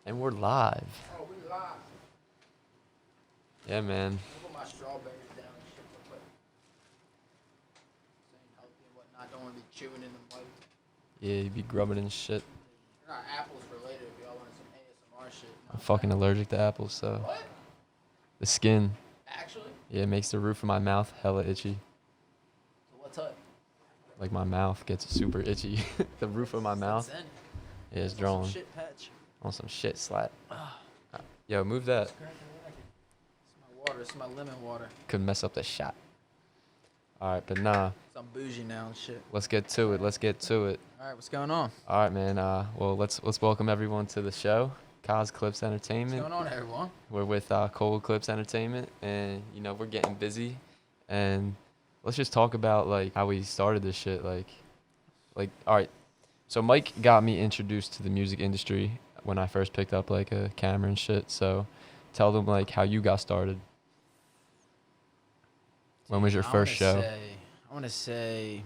And we're live. Oh, we live. Yeah, man. I'll put my strawberries down and shit real quick. Saying healthy and whatnot. Don't want to be chewing in the mic. Yeah, you be grubbing and shit. They're not apples related if y'all want some ASMR shit. I'm fucking allergic to apples, so. What? The skin. Actually? Yeah, it makes the roof of my mouth hella itchy. So what type? Like my mouth gets super itchy. The roof of my mouth. Yeah, it's drawn. Some shit patch. On some shit slat. Yo, move that. It's my water. It's my lemon water. Could mess up the shot. Alright, but nah. So I'm bougie now and shit. Let's get to it. Let's get to it. Alright, what's going on? Alright, man. Well, let's welcome everyone to the show. Kozclips Entertainment. What's going on, everyone? We're with Ckoldclips Entertainment, and you know we're getting busy, and let's just talk about like how we started this shit. Like, all right. So Mike got me introduced to the music industry when I first picked up like a camera and shit. So, tell them like how you got started. When was your first show? I want to say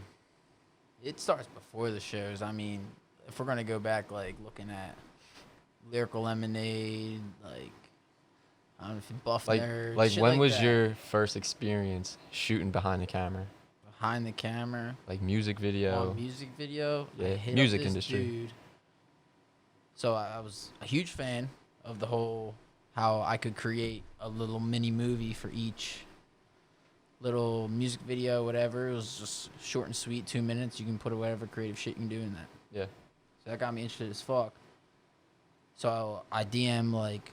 it starts before the shows. I mean, if we're gonna go back, like looking at Lyrical Lemonade, like I don't know if you Buff Nerd. Like shit when like was that. your first experience shooting behind the camera? Behind the camera? Like music video. Music video. Yeah, I hit music up this industry. Dude. So I was a huge fan of the whole how I could create a little mini movie for each little music video, whatever. It was just short and sweet, 2 minutes. You can put whatever creative shit you can do in that. Yeah. So that got me interested as fuck. So I DM like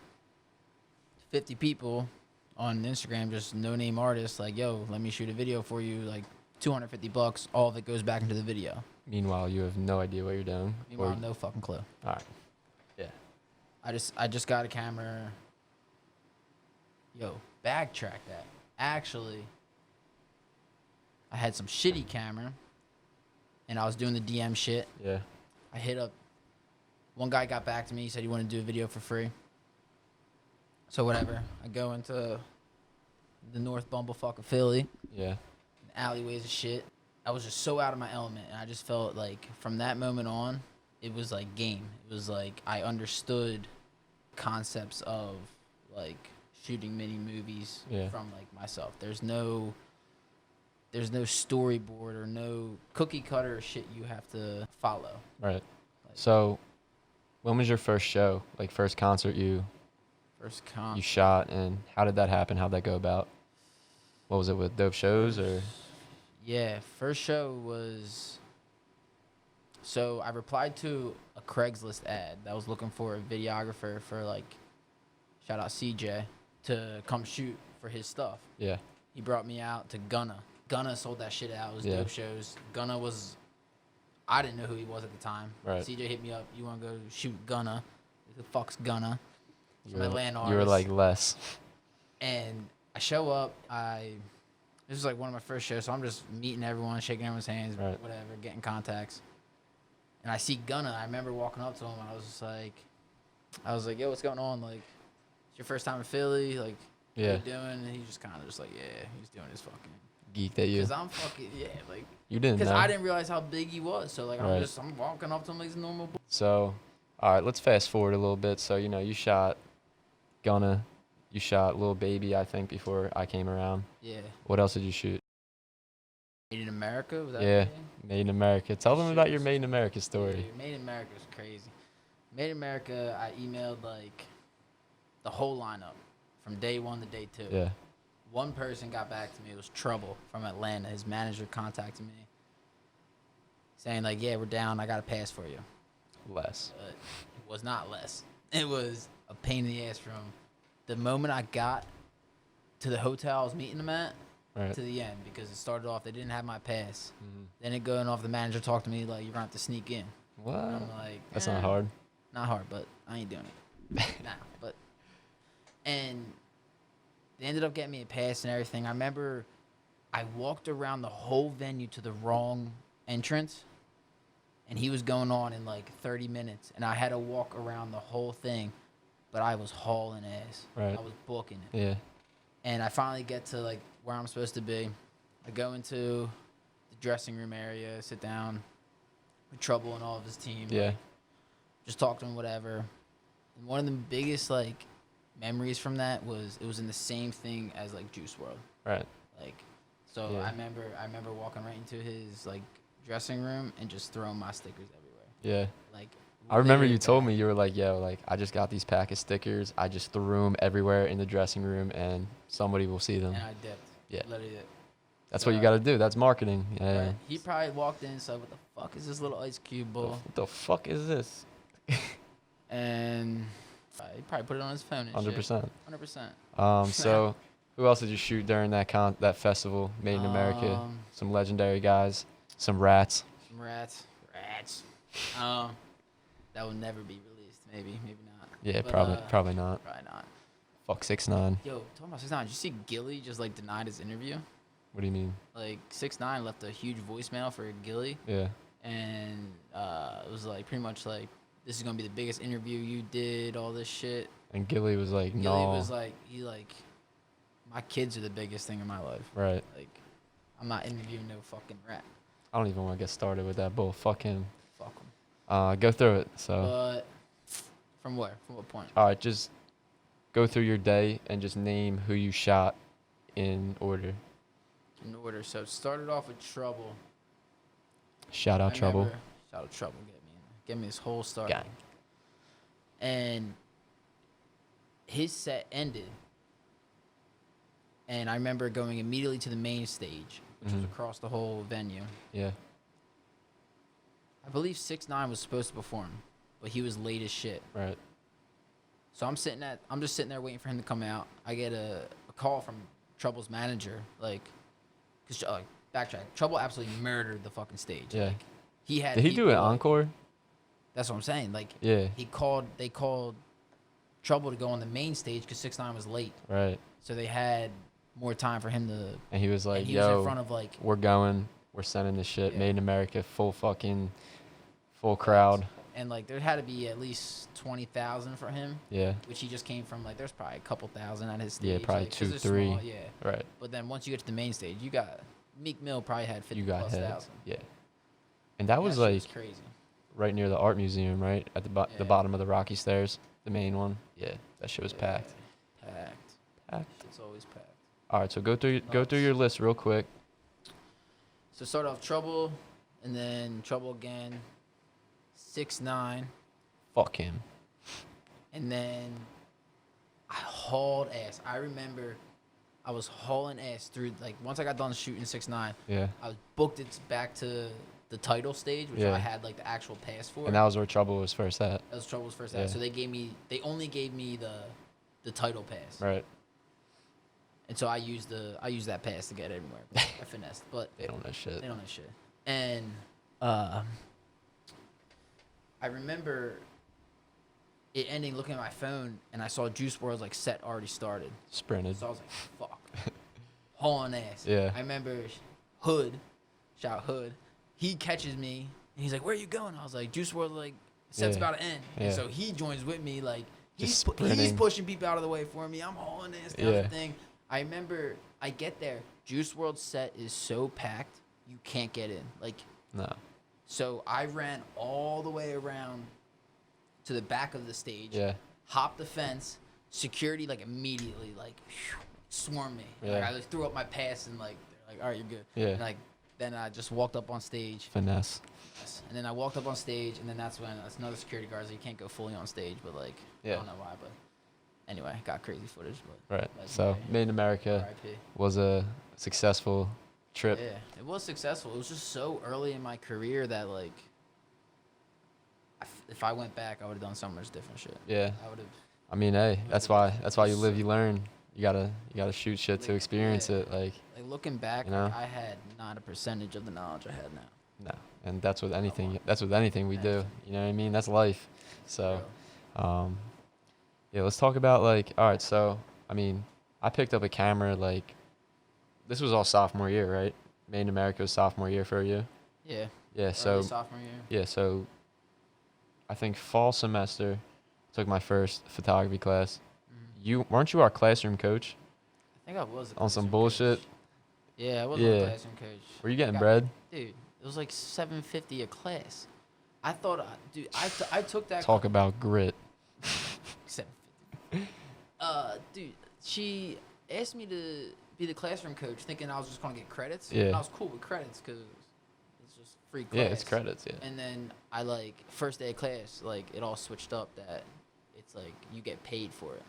50 people on Instagram, just no name artists, like, yo, let me shoot a video for you, like $250. All of it goes back into the video. Meanwhile, you have no idea what you're doing. Meanwhile, no fucking clue. All right. Yeah. I just got a camera. Yo, backtrack that. Actually, I had some shitty camera, and I was doing the DM shit. Yeah. I hit up. One guy got back to me. He said he wanted to do a video for free. So whatever. I go into the North Bumblefuck of Philly. Yeah. Alleyways of shit. I was just so out of my element, and I just felt like from that moment on, it was like game. It was like I understood concepts of like shooting mini movies from like myself. There's no storyboard or no cookie cutter shit you have to follow. Right. Like, So, when was your first show? Like first concert you shot, and how did that happen? How'd that go about? What was it with Dope Shows or? Yeah, first show was. So I replied to a Craigslist ad that was looking for a videographer for like, shout out CJ, to come shoot for his stuff. Yeah. He brought me out to Gunna. Gunna sold that shit out. It was Dope Shows. Gunna was, I didn't know who he was at the time. Right. CJ hit me up. You want to go shoot Gunna? Who the fuck's Gunna? You were like less. And I show up. This was like one of my first shows, so I'm just meeting everyone, shaking everyone's hands, whatever, getting contacts. And I see Gunna. I remember walking up to him. I was like, yo, what's going on? Like, it's your first time in Philly? Like, what are you doing? And he's just kind of just like, yeah, he's doing his fucking. Geeked at you. Because I'm fucking, like. You didn't know. Because I didn't realize how big he was. So, like, I'm walking up to him like he's a normal boy. So, all right, let's fast forward a little bit. So, you know, you shot Gunna. You shot Lil Baby, I think, before I came around. Yeah. What else did you shoot? Made in America? Was that Made in America. Tell them about your Made in America story. Yeah, Made in America is crazy. Made in America, I emailed, like, the whole lineup from day one to day two. Yeah. One person got back to me. It was Trouble from Atlanta. His manager contacted me saying, like, yeah, we're down. I got a pass for you. Less. But it was not less. It was a pain in the ass from the moment I got to the hotel I was meeting them at to the end, because it started off, they didn't have my pass. Mm-hmm. Then it going off, the manager talked to me like, you're going to have to sneak in. What? And I'm like, that's not hard. Not hard, but I ain't doing it. Nah, but. And they ended up getting me a pass and everything. I remember I walked around the whole venue to the wrong entrance, and he was going on in like 30 minutes, and I had to walk around the whole thing, but I was hauling ass. Right. I was booking it. Yeah. And I finally get to like where I'm supposed to be. I go into the dressing room area, sit down with Trouble and all of his team. Yeah. Just talk to him, whatever. And one of the biggest like memories from that was it was in the same thing as like Juice World. Right. Like, so Yeah. I remember walking right into his like dressing room and just throwing my stickers everywhere. Yeah. Like, I remember literally you told that. me, you were like, yo, like, I just got these pack of stickers. I just threw them everywhere in the dressing room, and somebody will see them. And I dipped. Yeah. Literally dipped. That's what you got to do. That's marketing. Yeah. Right. He probably walked in and said, "What the fuck is this little ice cube bowl?" What the fuck is this? And he probably put it on his phone and 100%. 100%. So who else did you shoot during that festival? Made in America. Some legendary guys. Some rats. Some rats. That will never be released. Maybe not. Yeah, But, probably not. Probably not. Fuck 6ix9ine. Yo, talking about 6ix9ine, did you see Gilly just like denied his interview? What do you mean? Like 6ix9ine left a huge voicemail for Gilly, Yeah. and it was like pretty much like, "This is gonna be the biggest interview you did, all this shit." And Gilly was like, Gilly no. was like, "My kids are the biggest thing in my life. Right. Like, I'm not interviewing no fucking rat. I don't even want to get started with that bull. Fuck him. Fuck him." Go through it. So. But from where? From what point? All right, just go through your day and just name who you shot in order. In order. So it started off with Trouble. Shout out I Trouble. remember- Shout out Trouble. Get me this whole start. Gang. And his set ended. And I remember going immediately to the main stage, which was Mhm. across the whole venue. Yeah. I believe 6ix9ine was supposed to perform, but he was late as shit. Right. So I'm just sitting there waiting for him to come out. I get a call from Trouble's manager, like, cause backtrack. Trouble absolutely murdered the fucking stage. Yeah. Like, he had. Did he do people, an encore? That's what I'm saying. Like, Yeah. they called Trouble to go on the main stage because 6ix9ine was late, Right. so they had more time for him to. And he was like, And he was yo, in front of like we're going. We're sending this shit. Yeah. Made in America. Full crowd. and like there had to be at least 20,000 for him, Yeah. which he just came from. Like there's probably a couple thousand at his stage. Yeah, probably like, 'cause 2, it's 3. small, yeah. Right. But then once you get to the main stage, you got Meek Mill probably had 50 You got plus heads. thousand. Yeah. And that was shit like was crazy. right near the art museum, right at the Yeah. the bottom of the Rocky Stairs, the main one. Yeah, that shit was packed. Packed. Packed. It's always packed. All right, so go through your list real quick. So start off Trouble, and then Trouble again, 6ix9ine, Fuck him. and then I hauled ass. I remember I was hauling ass through, like, once I got done shooting 6ix9ine, Yeah. I was booked it back to the title stage, which Yeah. I had like the actual pass for. And that was where Trouble was first at. That was Trouble's first Yeah. act. So they only gave me the title pass. Right. And so I used that pass to get everywhere. I finessed, but They don't know shit. they don't know shit. And I remember it ending, looking at my phone, and I saw Juice WRLD's like set already started. Sprinted. So I was like, fuck. Hauling ass. Yeah. I remember Hood, shout Hood, he catches me, and he's like, where you going? I was like, Juice WRLD, like, set's Yeah. about to end. Yeah. And so he joins with me, like, he's Just he's sprinting. pushing people out of the way for me. I'm hauling ass down Yeah. the thing. I remember I get there, Juice WRLD's set is so packed, you can't get in. Like, No. so I ran all the way around to the back of the stage, Yeah. hopped the fence, security like immediately like swarmed me. Like, Yeah. I like threw up my pass and like they're like, all right, you're good. Yeah. And like then I just walked up on stage. Finesse. And then I walked up on stage, and then that's when another security guard said you can't go fully on stage, but like I Yeah. don't know why, but anyway, got crazy footage. But Right. So legendary. Made in America R.I.P. was a successful trip. Yeah, it was successful. It was just so early in my career that like, if I went back, I would have done some of this different shit. Yeah. I would have. I mean, hey, that's why you live, you learn. You gotta shoot shit to experience Yeah. it. Like, Like looking back, You know? like, I had not a percentage of the knowledge I had now. no. And that's with anything. That's with anything we do. You know what I mean? That's life. So, yeah. Let's talk about like. All right. So, I mean, I picked up a camera like. This was all sophomore year, right? Made in America was sophomore year for you. Yeah. Yeah. So. Early sophomore year. Yeah. So. I think fall semester, took my first photography class. Mhm. Weren't you our classroom coach I think I was. on some bullshit? Yeah, I was Yeah. a classroom coach. Were you getting Got- bread? Dude, it was like $750 a class. I thought, dude, I took that. Talk about grit. $750. Dude, she asked me to be the classroom coach, thinking I was just gonna get credits. Yeah. And I was cool with credits because it's just free class. Yeah, it's credits. Yeah. And then I like first day of class, like it all switched up that it's like you get paid for it.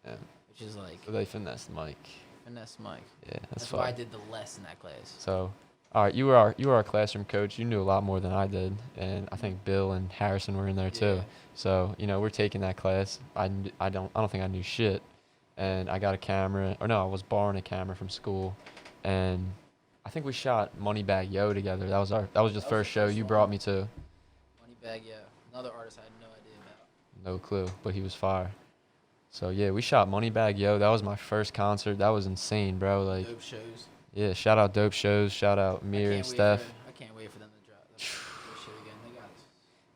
Yeah. Which is like So they finessed Mike. finesse Mike. Yeah, that's why I fine. did the less in that class. So, all right, you were our classroom coach. You knew a lot more than I did, and I think Bill and Harrison were in there too. Yeah. So, we're taking that class. I don't think I knew shit, and I got a camera, or no, I was borrowing a camera from school, and I think we shot Moneybag Yo together. That was just the first show you brought me to. Moneybag Yo, another artist I had no idea about. No clue, but he was fire. So yeah, we shot Moneybag Yo. That was my first concert. That was insane, bro. Like, Dope shows. yeah, shout out Dope Shows. Shout out Mir and Steph. I can't wait for them to drop that shit again. They got.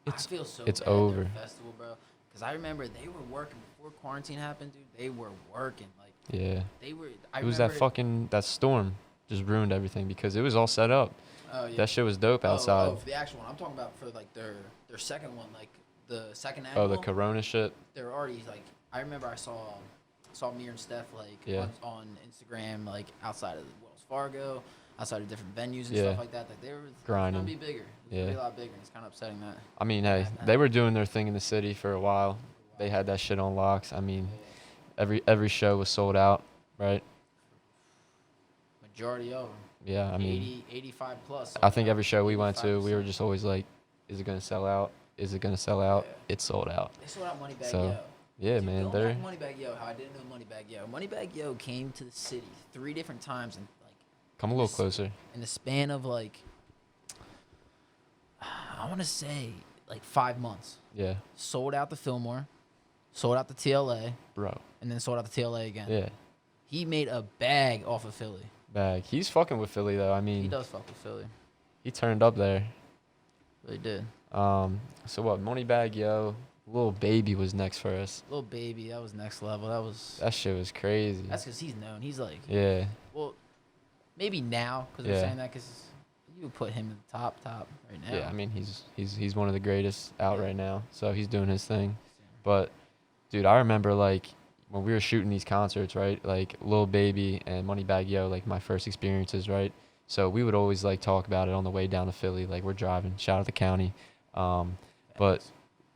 It's- I feel so it's bad over. their festival, bro. Because I remember they were working before quarantine happened, dude. They were working like Yeah. they were. It was that storm just ruined everything because it was all set up. Oh yeah. That shit was dope outside. Oh, for the actual one. I'm talking about for like their second one, like the second Oh, annual. the Corona shit. They're already like. I remember I saw Mir and Steph like Yeah. on Instagram, like outside of Wells Fargo, outside of different venues and Yeah. stuff like that. Like they were Grinding. gonna be bigger. It was gonna be a lot bigger. And it's kind of upsetting that. I mean, hey, they were doing their thing in the city for a while. They had that shit on locks. I mean, every show was sold out, right? Majority of them. Yeah, I mean, 80, 85 plus. I think every show we went to, we were 85%. just always like, is it gonna sell out? Is it gonna sell out? Yeah. It's sold out. They sold out Moneybag So, Yo. Yeah, Dude, man, going they're back to Moneybag Yo, how I didn't know Moneybag Yo. Moneybag Yo came to the city 3 different times in like come a little closer. in the span of like I want to say like 5 months. Yeah, Sold out the Fillmore, sold out the TLA, bro. and then sold out the TLA again. Yeah, He made a bag off of Philly. bag. He's fucking with Philly though. I He mean, does fuck with Philly. he turned up there. Really did. So what? Moneybag Yo, Little Baby was next for us. Little Baby, that was next level. That shit was crazy. That's because he's known. He's like, Yeah, well, maybe now because Yeah. we're saying that because you would put him in the top right now. yeah. I mean, he's one of the greatest out right now. So he's doing his thing. But, dude, I remember like when we were shooting these concerts, right? Like Lil Baby and Moneybag Yo, like my first experiences, right? So we would always like talk about it on the way down to Philly. Like we're driving, shout out the county. But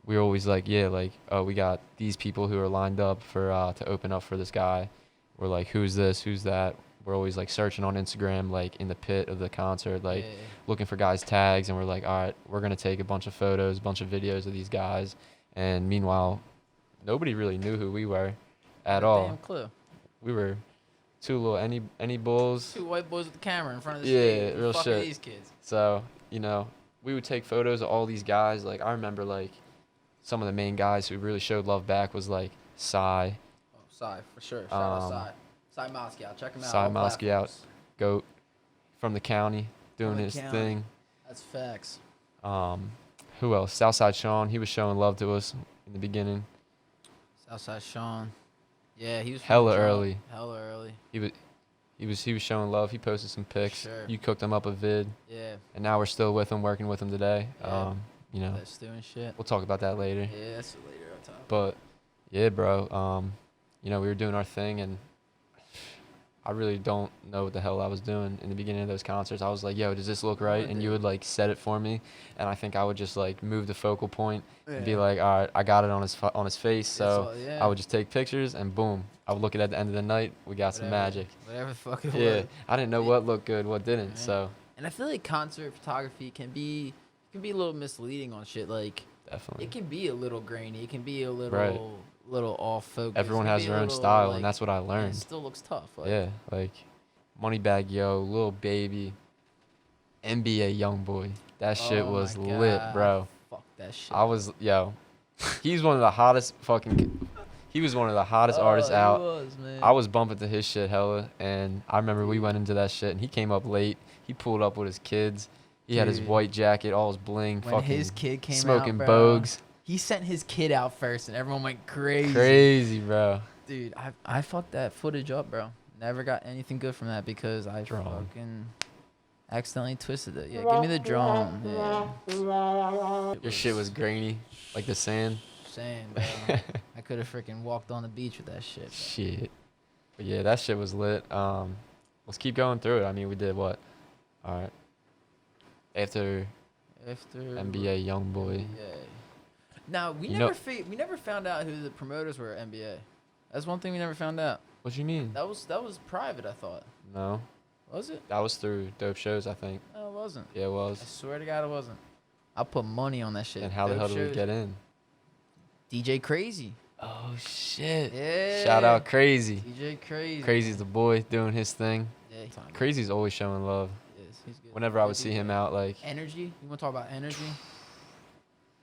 we were always like, yeah, like, oh, we got these people who are lined up for to open up for this guy. We're like, who's this? Who's that? We're always like searching on Instagram, like in the pit of the concert, like Yeah. looking for guys' tags, and we're like, all right, we're gonna take a bunch of photos, a bunch of videos of these guys. And meanwhile, nobody really knew who we were at all. Damn clue. We were two little any bulls. 2 white boys with the camera in front of the Yeah, stage. real Fucking shit. these kids. So, we would take photos of all these guys. Like I remember like some of the main guys who really showed love back was like Psy, Oh, Psy, for sure. Shout out Psy. Psy Moscow. Check him out. Psy all Moscow, platforms. Goat from the county doing From the his county. thing. That's facts. Who else? Southside Sean, he was showing love to us in the beginning. Southside Sean. Yeah, he was from Hella the jump. early. Hella early. He was showing love. He posted some pics. Sure. You cooked him up a vid, Yeah. and now we're still with him, working with him today. Yeah. We'll That's doing shit. talk about that later. Yeah, that's later on top. But yeah, bro. We were doing our thing, and I really don't know what the hell I was doing in the beginning of those concerts. I was like, yo, does this look right? And you would like set it for me, and I think I would just like move the focal point and be like, all right, I got it on his face. So I would just take pictures, and boom, I would look at it at the end of the night. We got some magic. Whatever the fuck it Yeah, was. I didn't know what looked good, what didn't. Right. So And I feel like concert photography can be a little misleading on shit. Like definitely, it can be a little grainy. It can be a little Right. little off focus. everyone It can has be a their own little, style, like, and that's what I and learned. it still looks tough. Like, Yeah, like Moneybag Yo, Lil Baby, NBA Youngboy. That shit oh was my lit, God, bro. Fuck that shit. He's one of the hottest he was one of the hottest artists out. Was, man. I was bumping to his shit hella, and I remember we went into that shit, and he came up late. He pulled up with his kids. He had his Dude. white jacket, all his bling, when fucking his kid came smoking out, bro, bogues. he sent his kid out first, and everyone went crazy. Crazy, bro. Dude, I fucked that footage up, bro. Never got anything good from that because I Drone. fucking accidentally twisted it. Yeah, give me the drone. Yeah. Your shit was grainy, like the sand. saying, bro. I could have freaking walked on the beach with that shit. Bro. Shit. But yeah, that shit was lit. Let's keep going through it. I mean, we did what? All right. After NBA YoungBoy. NBA. Now we You never found out who the promoters were at NBA. That's one thing we never found out. What you mean? That was private, I thought. No. Was it? That was through Dope Shows, I think. No, it wasn't. Yeah, it I was. swear to God, it wasn't. I put money on that shit. And how the hell did we get in? DJ Crazy. Oh shit. Yeah. Shout out Crazy. DJ Crazy. Crazy's the boy doing his thing. Yeah, Crazy's always showing love. Yes, he's good. Whenever I would see him out, like, Energy. You want to talk about energy?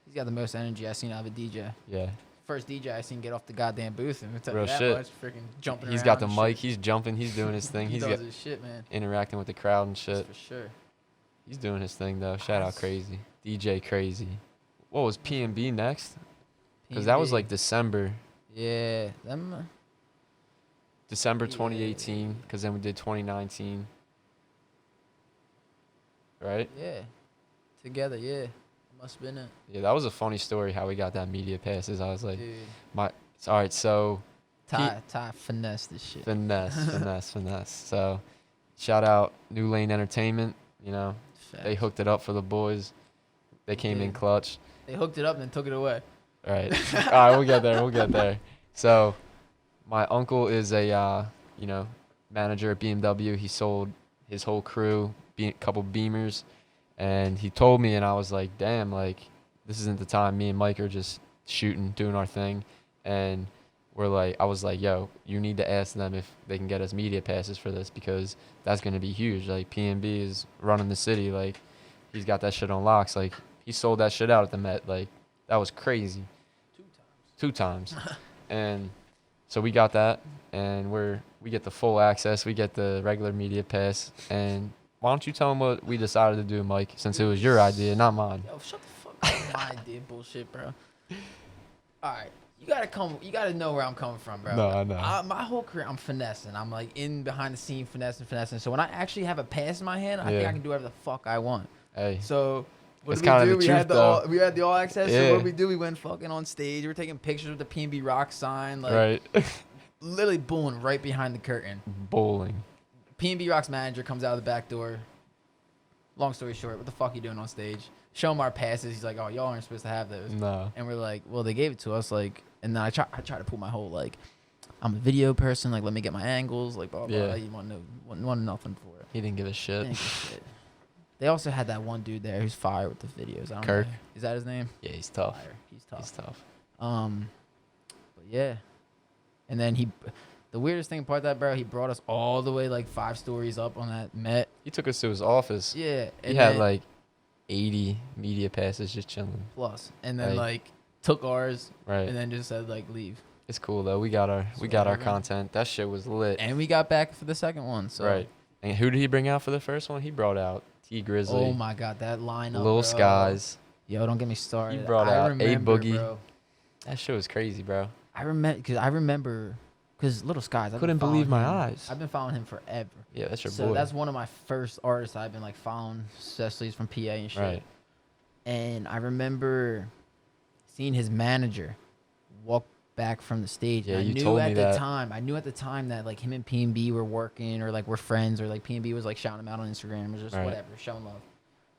He's got the most energy I've seen out of a DJ. yeah, First DJ I seen get off the goddamn booth and tell Real you that shit. much, freaking jumping he's around got the and mic. shit. He's jumping. He's doing his thing. He He's does got his shit, man. interacting with the crowd and shit. That's for sure. He's doing his thing though. Shout out Crazy. DJ Crazy. What was P&B next? Because that was like December. Yeah, them. December Yeah. 2018. Because then we did 2019. Right? Yeah, together. Yeah, must have been it. Yeah, that was a funny story how we got that media passes. I was like, Dude, all right, so Ty finesse this shit. finesse. So, shout out New Lane Entertainment. You know, they Facts. hooked it up for the boys. They came in did. clutch. They hooked it up and then took it away. All right, all right, we'll get there. So, my uncle is a manager at BMW. He sold his whole crew, couple Beamers, and he told me, and I was like, damn, like this isn't the time. Me and Mike are just shooting, doing our thing, and I was like, yo, you need to ask them if they can get us media passes for this because that's gonna be huge. Like P&B is running the city. Like he's got that shit on locks. Like he sold that shit out at the Met. Like that was crazy. 2 times. And so we got that, and we get the full access. We get the regular media pass. And why don't you tell them what we decided to do, Mike, since it was your idea, not mine. Yo, shut the fuck up. My idea bullshit, bro. All right. You gotta know where I'm coming from, bro. No, I know. My whole career, I'm finessing. I'm like in behind the scene, finessing. So when I actually have a pass in my hand, I think I can do whatever the fuck I want. Hey. So what That's did we kinda do? the We truth, had though. we had the all access. Yeah. So what did we do? We went fucking on stage. We were taking pictures with the P&B Rock sign, like Right. literally bowling right behind the curtain. Bowling. P&B Rock's manager comes out of the back door. Long story short, what the fuck you doing on stage? Show him our passes. He's like, oh, y'all aren't supposed to have those. No. And we're like, well, they gave it to us. Like, and then I try to pull my whole like, I'm a video person. Like, let me get my angles. Like, blah blah. Yeah. blah. You want nothing for it. He didn't give a shit. Didn't give a shit. They also had that one dude there who's fire with the videos. I don't Kirk? know. Is that his name? Yeah, he's tough. Fire. He's tough. He's tough. But yeah. And then the weirdest thing about that, bro, he brought us all the way like 5 stories up on that Met. He took us to his office. Yeah. He And had then- like 80 media passes just chilling. plus, and then Hey. like took ours, Right. and then just said like leave. It's cool though. We got our whatever. content. That shit was lit. And we got back for the second one. So Right. And who did he bring out for the first one? He brought out T Grizzly, Oh my god, that lineup. Lil bro. Skies. Yo, don't get me started. He brought I out A remember, Boogie. Bro. That shit was crazy, bro. I remember because Little Skies. I've Couldn't been believe following my him. eyes. I've been following him forever. Yeah, that's your So boy. that's one of my first artists I've been like following, especially from PA and shit. Right. And I remember seeing his manager walk back from the stage. Yeah, and I you knew told at me the that. time. I knew at the time that like him and P&B were working or like we're friends or like P&B was like shouting him out on Instagram or just Right. whatever, showing love.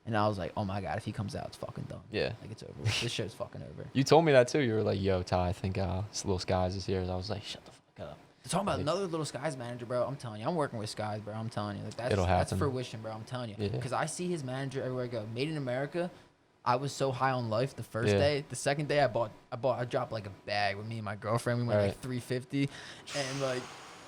And I was like, oh my god, if he comes out, it's fucking done. Yeah. Like it's over. This show's fucking over. You told me that too. You were like, "Yo, Ty, I think Lil Skies is here." And I was like, "Shut the fuck up." Talking about Like- another Little Skies manager, bro. I'm telling you, I'm working with Skies, bro. I'm telling you, like that's It'll that's happen. fruition, bro. I'm telling you, Yeah. because I see his manager everywhere I go. Made in America. I was so high on life the first Yeah. day. The second day, I dropped like a bag with me and my girlfriend. We went Right. like 350, and like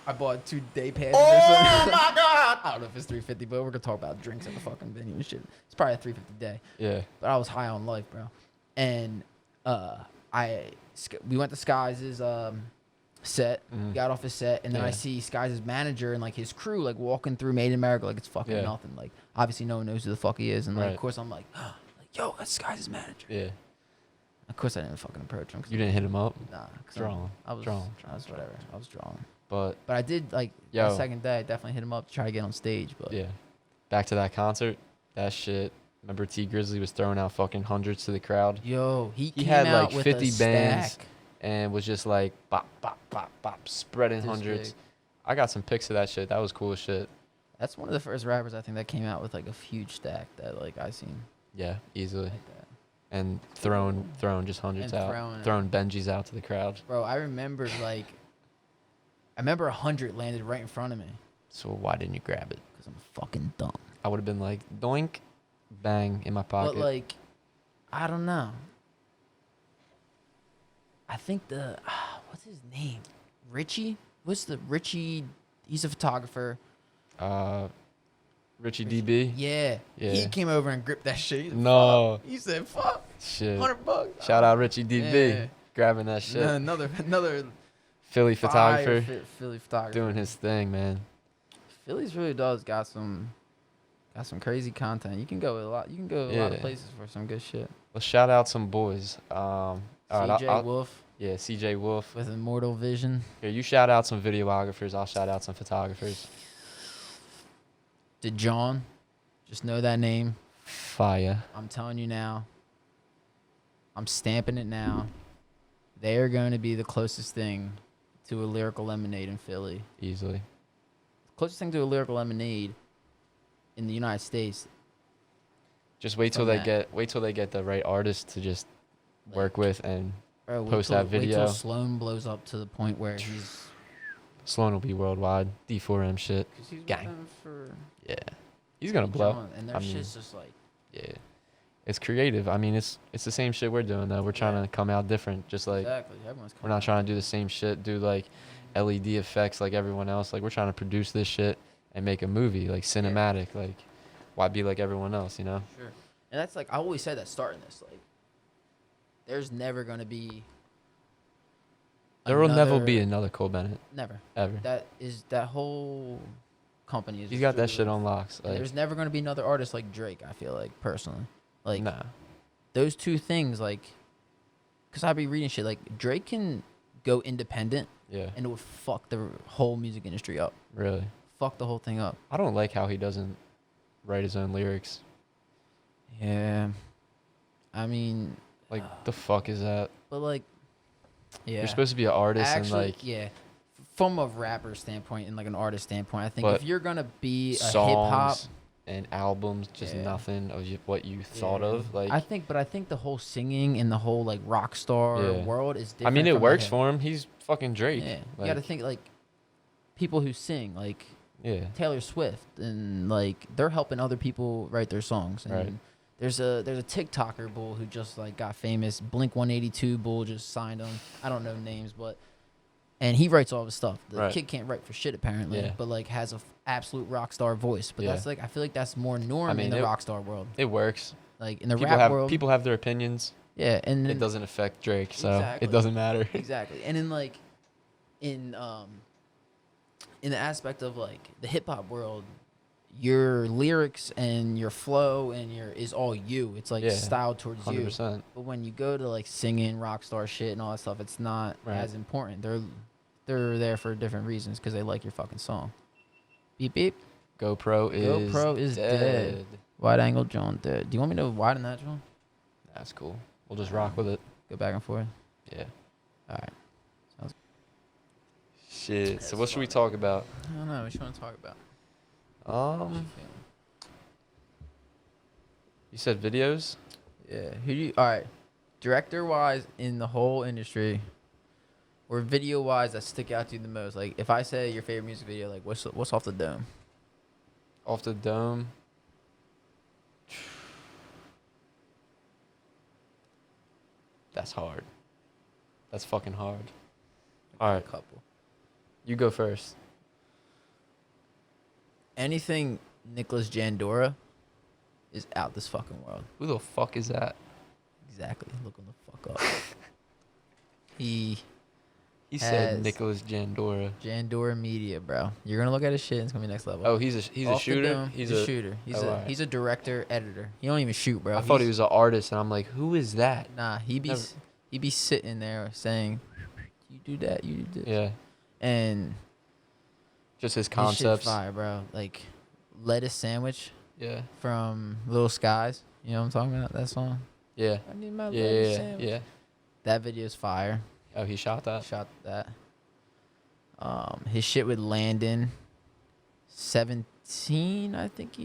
I bought 2 day passes. Oh my god! I don't know if it's 350, but we're gonna talk about drinks at the fucking venue and shit. It's probably a 350 day. Yeah. But I was high on life, bro. And we went to Skies' set, Mhm. got off his set, and then I Yeah. see Skies' manager and like his crew like walking through Made in America like it's fucking Yeah. nothing. Like obviously no one knows who the fuck he is, and like Right. of course I'm like yo, that's Skies' manager. Yeah. Of course I didn't fucking approach him. 'Cause You didn't hit him up, Nah, 'cause Drawn. I was Drawn. I was whatever. I was drawn. but But I did like Yo. the second day I definitely hit him up to try to get on stage. But yeah. Back to that concert. That shit Remember T Grizzly was throwing out fucking hundreds to the crowd? Yo, he came had out like with 50 a bands stack. and was just like bop, bop, bop, bop, spreading This hundreds. big. I got some pics of that shit. That was cool as shit. That's one of the first rappers I think that came out with like a huge stack that like I seen Yeah, easily. like that. And throwing just hundreds And out. Throwing Benjis out to the crowd. Bro, I remember 100 landed right in front of me So why didn't you grab it? because I'm fucking dumb. I would have been like, doink, bang, in my pocket. But like, I don't know. I think what's his name? Richie? What's the Richie? He's a photographer. Richie DB? Yeah. Yeah. He came over and gripped that shit. He said, No. "Fuck." He said, fuck. Shit. $100. Shout out Richie DB. Yeah. Grabbing that shit. Another Philly photographer. Philly photographer. Doing his thing, man. Philly's really does got some crazy content. You can go a lot. You can go a lot of Yeah. places for some good shit. Let's shout out some boys. All right, CJ Wolf Yeah, CJ Wolf. with Immortal Vision. Here, you shout out some videographers. I'll shout out some photographers. DeJohn. Just know that name. Fire. I'm telling you now. I'm stamping it now. They are going to be the closest thing to a lyrical lemonade in Philly. Easily. Closest thing to a lyrical lemonade in the United States. Just wait till From they that. get the right artist to just work Like, with, and Bro, Post that Wait video. till Sloan blows up to the point where he's. Sloan will be worldwide. D4M shit. Cause he's Gang. with them for Yeah. He's gonna blow. John, and their I mean, shit's just like. Yeah. It's creative. I mean, it's the same shit we're doing though. We're trying to come out different. Just like Exactly. Everyone's we're not trying to do the same shit. Do like LED effects like everyone else. Like we're trying to produce this shit and make a movie like cinematic. Like why be like everyone else? You know. Sure. And that's like I always said that starting this like. There's never gonna be. There will never be another Cole Bennett. Never. Ever. That whole company is. He's just got that truly- shit on locks. and Like, there's never gonna be another artist like Drake. I feel like personally, like nah. those two things, like, cause I be reading shit like Drake can go independent Yeah. and it would fuck the whole music industry up. Really. Fuck the whole thing up. I don't like how he doesn't write his own lyrics. Yeah. I mean, Like the fuck is that? but like, yeah. You're supposed to be an artist Actually, and like yeah. From a rapper standpoint and like an artist standpoint, I think But if you're gonna be a hip songs hop, and albums, just Yeah. nothing of what you thought of. Like I think the whole singing and the whole like rock star Yeah. world is I different. mean, it from, works like, for him. He's fucking Drake. Yeah, you Like, gotta think like people who sing like Yeah. Taylor Swift and like they're helping other people write their songs. And Right. there's a TikToker bull who just like got famous. Blink 182 bull just signed him. I don't know names, but and he writes all of his stuff. The Right. kid can't write for shit apparently, Yeah. but like has a absolute rock star voice. But Yeah. that's like I feel like that's more norm I mean, in the it- rock star world. It works. Like in the People rap world, have their opinions. yeah, and It doesn't affect Drake, so Exactly. it doesn't matter. exactly. And in like in the aspect of like the hip hop world, your lyrics and your flow and your is all you. It's like Yeah, styled towards you. 100%. But when you go to like singing rock star shit and all that stuff, it's not Right. as important. They're there for different reasons because they like your fucking song. Beep beep. GoPro is dead. Wide angle John dead. Do you want me to widen that, John? That's cool. We'll just rock with it. Go back and forth. Yeah. All right. Shit. That's So what should we funny. talk about? I don't know. What you want to talk about? You said videos? Yeah. Who do you? All right. Director wise, in the whole industry, or video wise, that stick out to you the most. Like, if I say your favorite music video, like, what's off the dome? Off the dome. That's hard. That's fucking hard. All A right, couple. you go first. Anything Nicholas Jandora is out this fucking world. Who the fuck is that? Exactly. Look him the fuck up. He He said Has- Nicholas Jandora. Jandora Media, bro. You're gonna look at his shit and it's gonna be next level. Oh, he's a Off the shooter. dome, he's a shooter. He's Oh, a alright. he's a director, editor. He don't even shoot, bro. I thought he He's- was an artist, and I'm like, who is that? Nah, he be Never- he be sitting there saying, "You do that, you do this," Yeah, and just his his shit concepts. fire, bro. Like lettuce sandwich Yeah, from Little Skies. You know what I'm talking about? That song. Yeah. I need my Yeah, lettuce yeah, sandwich. yeah. That video's fire. Oh, he shot that? Shot that. His shit with Landon. 17, I think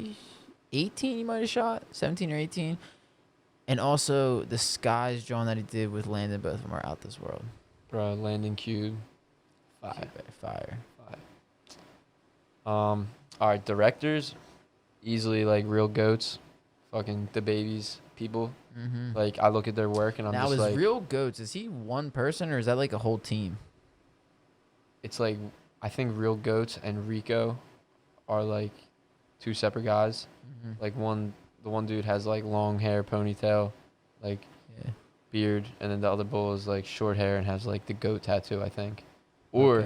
18 he might have shot. 17 or 18. And also the Skies drawing that he did with Landon, both of them are out this world. Bro, Landon Cube. Fire. Fire. All right, directors, easily like real goats, fucking the babies people. Mm-hmm. Like I look at their work and I'm Now, just is like, Real Goats, is he one person or is that like a whole team? it's like I think Real Goats and Rico are like two separate guys. Mm-hmm. Like the one dude has like long hair, ponytail, like Yeah. beard, and then the other bull is like short hair and has like the goat tattoo, I think. Or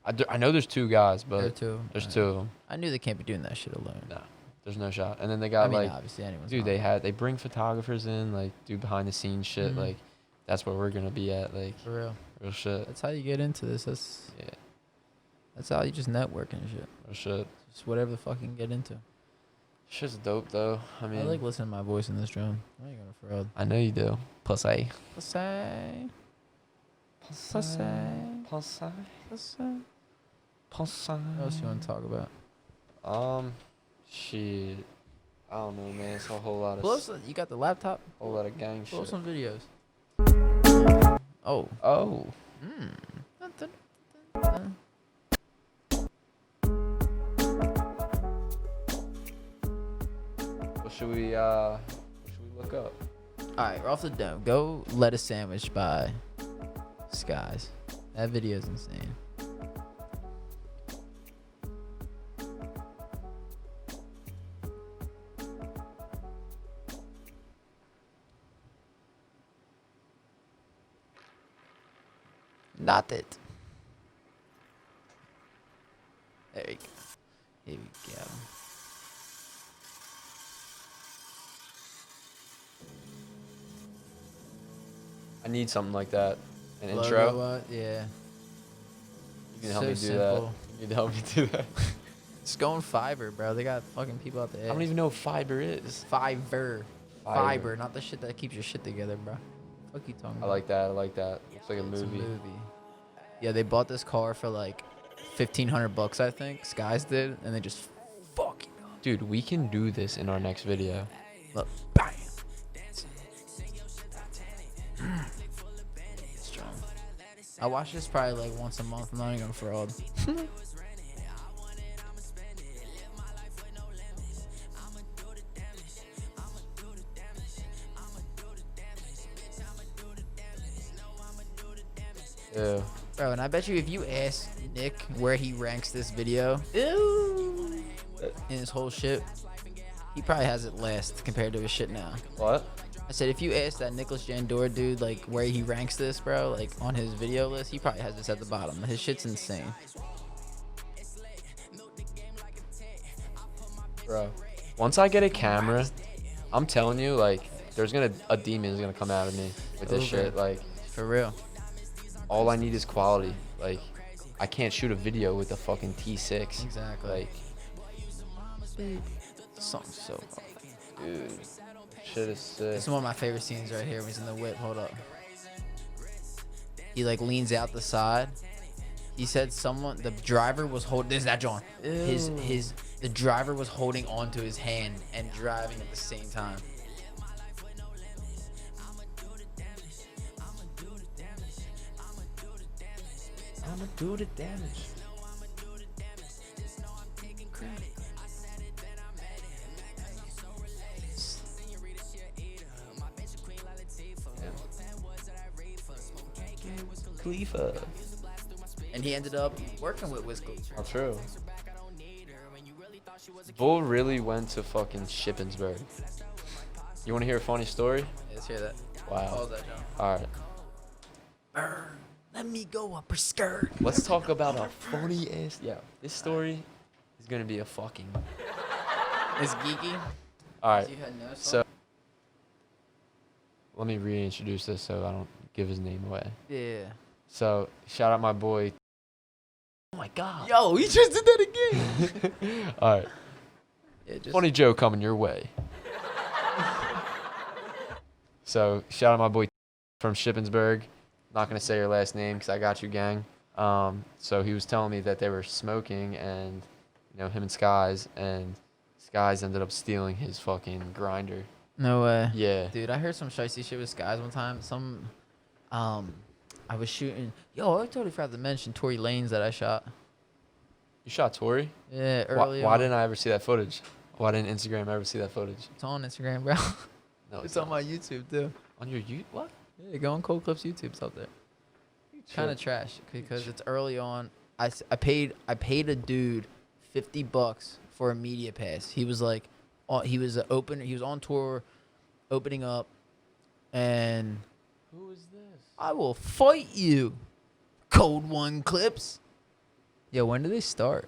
Okay. I know there's two guys, There are but two. there's Alright. two of them. I knew they can't be doing that shit alone. No, there's no shot. And then they got I mean, like, obviously anyone's dude, not. they bring photographers in, like do behind the scenes shit. Mhm. Like that's where we're gonna be at, like For real. real shit. That's how you get into this. Yeah, That's how you just network and shit. real shit. Just whatever the fuck you can get into. Shit's dope though. I mean, I like listening to my voice in this drum. I ain't gonna fraud. I know you do. Pussy. Pussy. Pussy. Pussy. Pussy. Pussy. What else you want to talk about? Shit. I don't know, man. It's a whole lot of Pull up you got the laptop? whole lot of gang Pull up shit. some videos. Oh. Oh. Mm. Dun, dun, dun, dun. What should we look up? Alright, we're off the dome. Go Lettuce Sandwich by Skies. That video's insane. Not it. There you go. Here we go. I need something like that. An Logo intro. art, yeah. You can help me do So that. simple. You can help me do that. Just go on Fiverr, bro. They got fucking people out there. I don't even know what fiber is. Fiverr. Fiverr. Fiber, not the shit that keeps your shit together, bro. What you talking I about? like that. I like that. Looks like a It's movie. Yeah, they bought this car for like $1,500, I think. Skies did, and they just fucking up. Dude, we can do this in our next video. Look, bam. Strong. I watch this probably like once a month. I'm not even gonna fraud. Yeah. Bro, and I bet you if you ask Nick where he ranks this video in his whole shit, he probably has it last compared to his shit now. What? I said if you ask that Nicholas Jandor dude like where he ranks this, bro, like on his video list, he probably has this at the bottom. His shit's insane. Bro. Once I get a camera, I'm telling you, like, a demon is gonna come out of me with this Over. shit. Like, For real. all I need is quality. Like, I can't shoot a video with a fucking T6. Exactly. Like, Something so hard. dude, shit is sick. This is one of my favorite scenes right here when he's in the whip. Hold up. He like leans out the side. He said the driver was holding. This is that John. The driver was holding onto his hand and driving at the same time. I'ma do the damage. Khalifa. And he ended up working with Wiz Khalifa. Oh, true. Bull really went to fucking Shippensburg. You want to hear a funny story? Let's hear that. Wow. Pause that, John. All right. Burn. Let me go up her skirt. Let's talk about a funny ass. Yeah, this story is gonna be a fucking. It's geeky. All right. You had no So let me reintroduce this so I don't give his name away. yeah. So shout out my boy. Oh my god. Yo, he just did that again. All right. Yeah, just Funny joke coming your way. So shout out my boy from Shippensburg. Not gonna say your last name because I got you, gang. So he was telling me that they were smoking, and him and Skies ended up stealing his fucking grinder. No way. Yeah. Dude, I heard some shicey shit with Skies one time. I was shooting. Yo, I totally forgot to mention Tory Lanez that I shot. You shot Tory? Yeah, early Why on. didn't I ever see that footage? Why didn't Instagram ever see that footage? It's on Instagram, bro. No, It's on my YouTube, too. On your what? Yeah, go on Ckoldclips YouTube's out there. Kind of trash because it's early on. I paid a dude $50 for a media pass. He was like, he was on tour, opening up, and Who is this? I will fight you, Ep1 Yo, when do they start?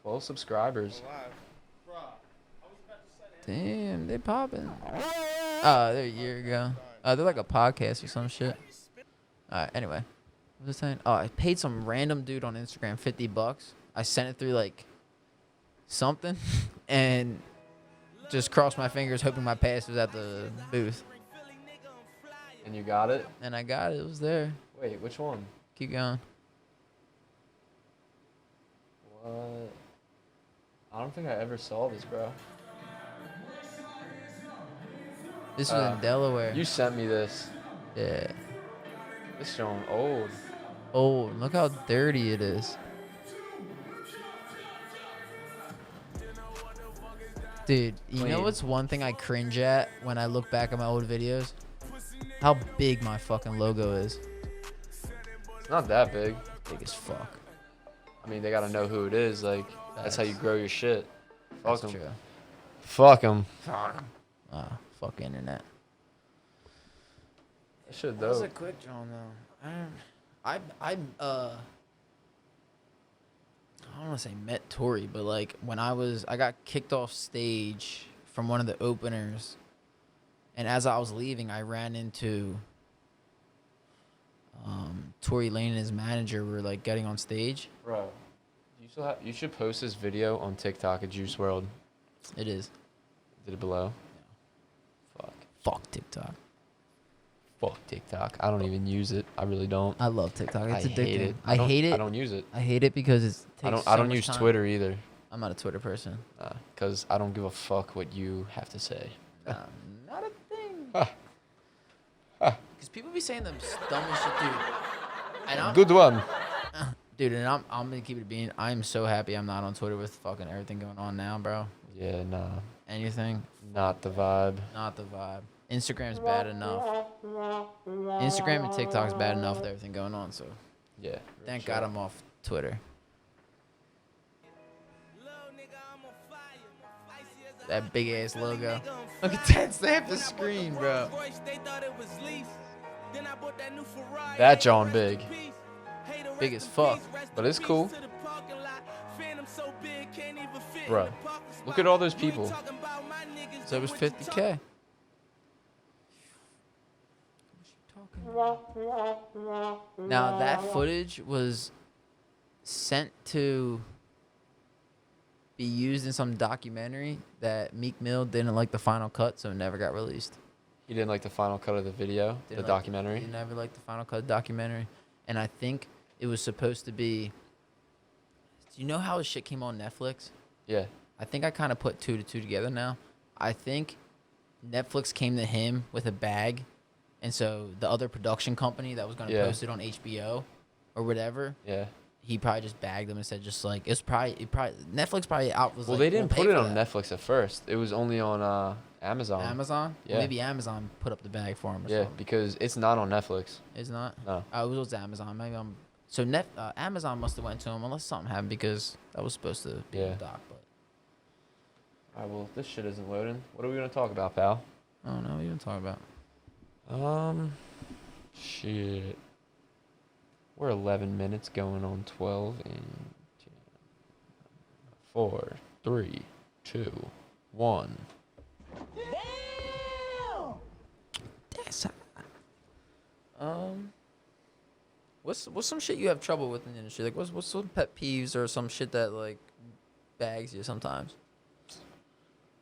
12 subscribers. Damn, they popping. Oh, they're a year ago. They're like a podcast or some shit. Alright, anyway. What was I saying? Oh, I paid some random dude on Instagram $50. I sent it through like something and just crossed my fingers hoping my pass was at the booth. And you got it? And I got it. It was there. Wait, which one? Keep going. What? I don't think I ever saw this, bro. This was in Delaware. You sent me this. Yeah. This showing old. Oh, look how dirty it is. Dude, you know Clean. what's one thing I cringe at when I look back at my old videos? How big my fucking logo is. It's not that big. Big as fuck. I mean, they gotta know who it is. Like, that's how you grow your shit. Fuck That's them. true. Fuck them. Ah, fuck internet. That shit That was a dope. quick John though. I don't want to say met Tori, but like when I got kicked off stage from one of the openers, and as I was leaving, I ran into Tory Lane and his manager were like getting on stage. Bro, you should post this video on TikTok at Juice World. It is. Did it below? Fuck TikTok. Fuck TikTok. I don't even use it. I really don't. I love TikTok. It's I addicting. hate it. I hate it. I don't use it. I hate it because it I takes don't so much use time. Twitter either. I'm not a Twitter person. Because I don't give a fuck what you have to say. Nah, not a thing. Because people be saying the dumbest shit, dude. And I'm, Good one. dude, and I'm gonna keep it being. I'm so happy I'm not on Twitter with fucking everything going on now, bro. Yeah, nah. Anything, Not the vibe. not the vibe. Instagram's bad enough. Instagram and TikTok's bad enough with everything going on. So Yeah. thank God I'm off Twitter. That big ass logo. Look at that. Snap the screen, bro. That John big. Big as fuck. But it's cool. Bro, look at all those people. So it was 50K. Now that footage was sent to be used in some documentary that Meek Mill didn't like the final cut, so it never got released. You didn't like the final cut of the video, the documentary? He never liked the final cut documentary. And I think it was supposed to be... Do you know how his shit came on Netflix? Yeah. I think I kind of put two to two together now. I think Netflix came to him with a bag, and so the other production company that was going to post it on HBO or whatever, Yeah. he probably just bagged them and said just like it probably Netflix probably out was Well, like, they didn't "We'll put pay it for on that." Netflix at first. It was only on Amazon. Amazon? Yeah. Well, maybe Amazon put up the bag for him or Yeah, something. because it's not on Netflix. It's not? No. Oh, it was Amazon. Maybe I'm... So Amazon must have went to him unless something happened because that was supposed to be Yeah. the doc. But All right, well, this shit isn't loading. What are we going to talk about, pal? I don't know. What are you even talking about? Shit. We're 11 minutes going on 12 and 10. 4, 3, 2, 1. That's what's some shit you have trouble with in the industry? Like what's some pet peeves or some shit that like bags you sometimes?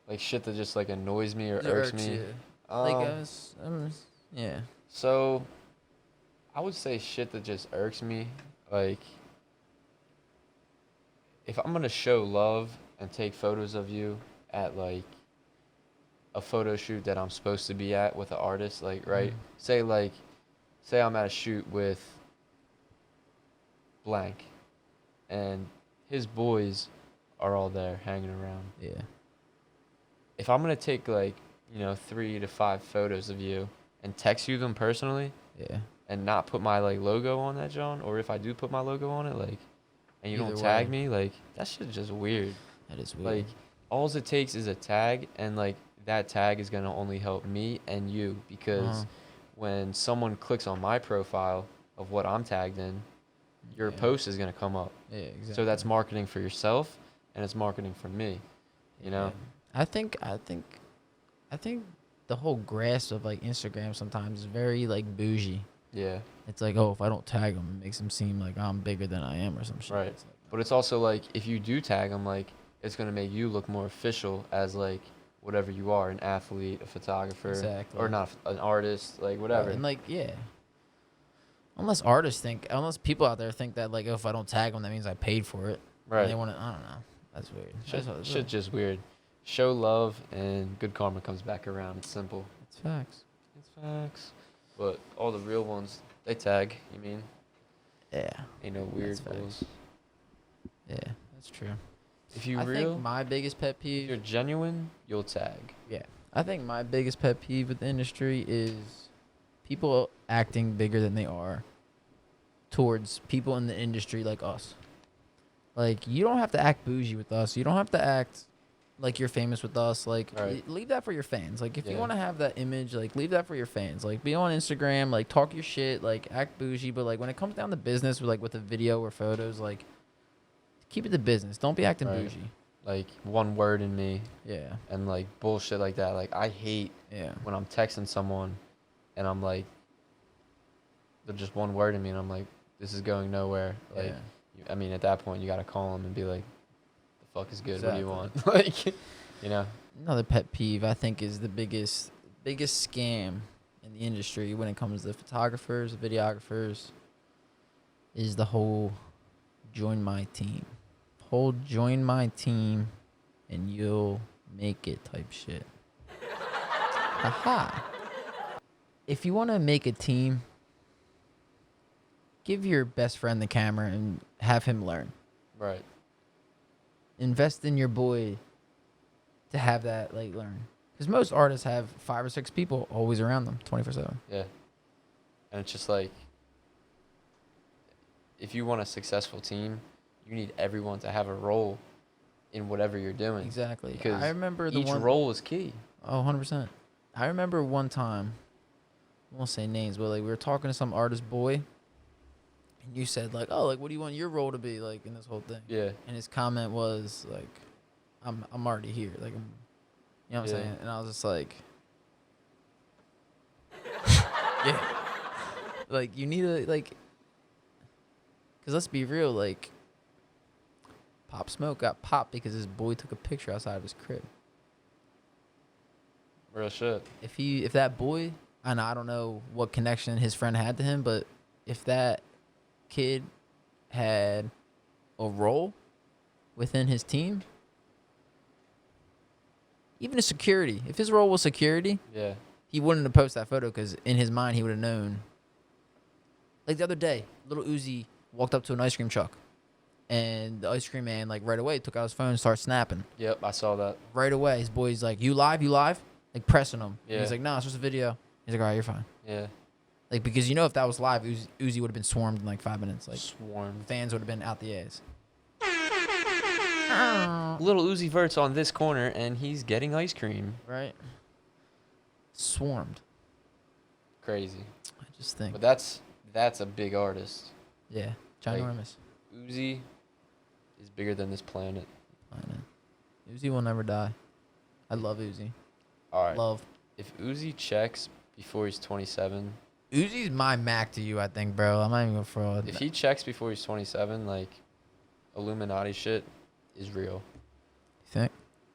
Like shit that just like annoys me or It irks me. you. Yeah. So I would say shit that just irks me. Like if I'm gonna show love and take photos of you at like a photo shoot that I'm supposed to be at with an artist, like right? Say I'm at a shoot with blank and his boys are all there hanging around. Yeah. If I'm gonna take like, 3 to 5 photos of you and text you them personally Yeah. and not put my like logo on that, John, or if I do put my logo on it, like, and you Either don't tag way. me, like that shit's just weird. That is weird. Like, alls it takes is a tag, and like that tag is gonna only help me and you because when someone clicks on my profile of what I'm tagged in, your post is gonna come up. Yeah, exactly. So that's marketing for yourself, and it's marketing for me. You know. I think the whole grasp of like Instagram sometimes is very like bougie. Yeah. It's like, oh, if I don't tag them, it makes them seem like I'm bigger than I am or some shit. Right. It's like, But it's also like if you do tag them, like it's gonna make you look more official as like whatever you are, an athlete, a photographer, Exactly. or not an artist, like whatever. And like, yeah. Unless people out there think that like, oh, if I don't tag them, that means I paid for it. Right. And they want to. I don't know. That's weird. Shit's just weird. Show love and good karma comes back around. It's simple. It's facts. It's facts. But all the real ones, they tag. You mean? Yeah. Ain't no weird That's facts. fools. Yeah, that's true. If you I real, think my biggest pet if peeve. you're genuine, you'll tag. Yeah. I think my biggest pet peeve with the industry is people acting bigger than they are towards people in the industry like us. Like, you don't have to act bougie with us. You don't have to act like you're famous with us. Like, Right. leave that for your fans. Like, if you Yeah. want to have that image, like, leave that for your fans. Like, be on Instagram, like, talk your shit, like, act bougie. But, like, when it comes down to business, with a video or photos, like, keep it to business. Don't be acting Right. bougie. Like one word in me Yeah. and like bullshit like that. Like I hate Yeah. when I'm texting someone and I'm like, they're just one word in me and I'm like, this is going nowhere. Like, Yeah. I mean, at that point you gotta call them and be like, the fuck is good? What do you Exactly. want? Like, you know. Another pet peeve I think is the biggest scam in the industry when it comes to photographers, videographers, is the whole join my team. Join my team and you'll make it type shit. Haha. If you want to make a team, give your best friend the camera and have him learn. Right. Invest in your boy to have that like learn. Because most artists have 5 or 6 people always around them 24/7. Yeah. And it's just like, if you want a successful team, you need everyone to have a role in whatever you're doing. Exactly. Because I remember each role is key. Oh, 100%. I remember one time, I won't say names, but like we were talking to some artist boy, and you said like, "Oh, like what do you want your role to be like in this whole thing?" Yeah. And his comment was like, "I'm already here." Like, you know what I'm saying? And I was just like, "Yeah." Like you need to like, cause let's be real, like Pop Smoke got popped because his boy took a picture outside of his crib. Real shit. If that boy, and I don't know what connection his friend had to him, but if that kid had a role within his team, even a security, if his role was security, Yeah. he wouldn't have posted that photo because in his mind he would have known. Like the other day, little Uzi walked up to an ice cream truck, and the ice cream man like right away took out his phone and started snapping. Yep, I saw that. Right away, his boy's like, "You live? You live?" Like pressing him. Yeah. And he's like, "No, it's just a video." He's like, "All right, you're fine." Yeah. Like because if that was live, Uzi would have been swarmed in like 5 minutes. Like Swarmed. fans would have been out the ass. Little Uzi Vert's on this corner and he's getting ice cream. Right? Swarmed. Crazy. I just think. But that's a big artist. Yeah. Ginormous. Uzi is bigger than this planet. I know. Uzi will never die. I love Uzi. All right. Love. If Uzi checks before he's 27, Uzi's my Mac to you, I think, bro. I'm not even gonna fraud. if he checks before he's 27, like Illuminati shit is real. You think?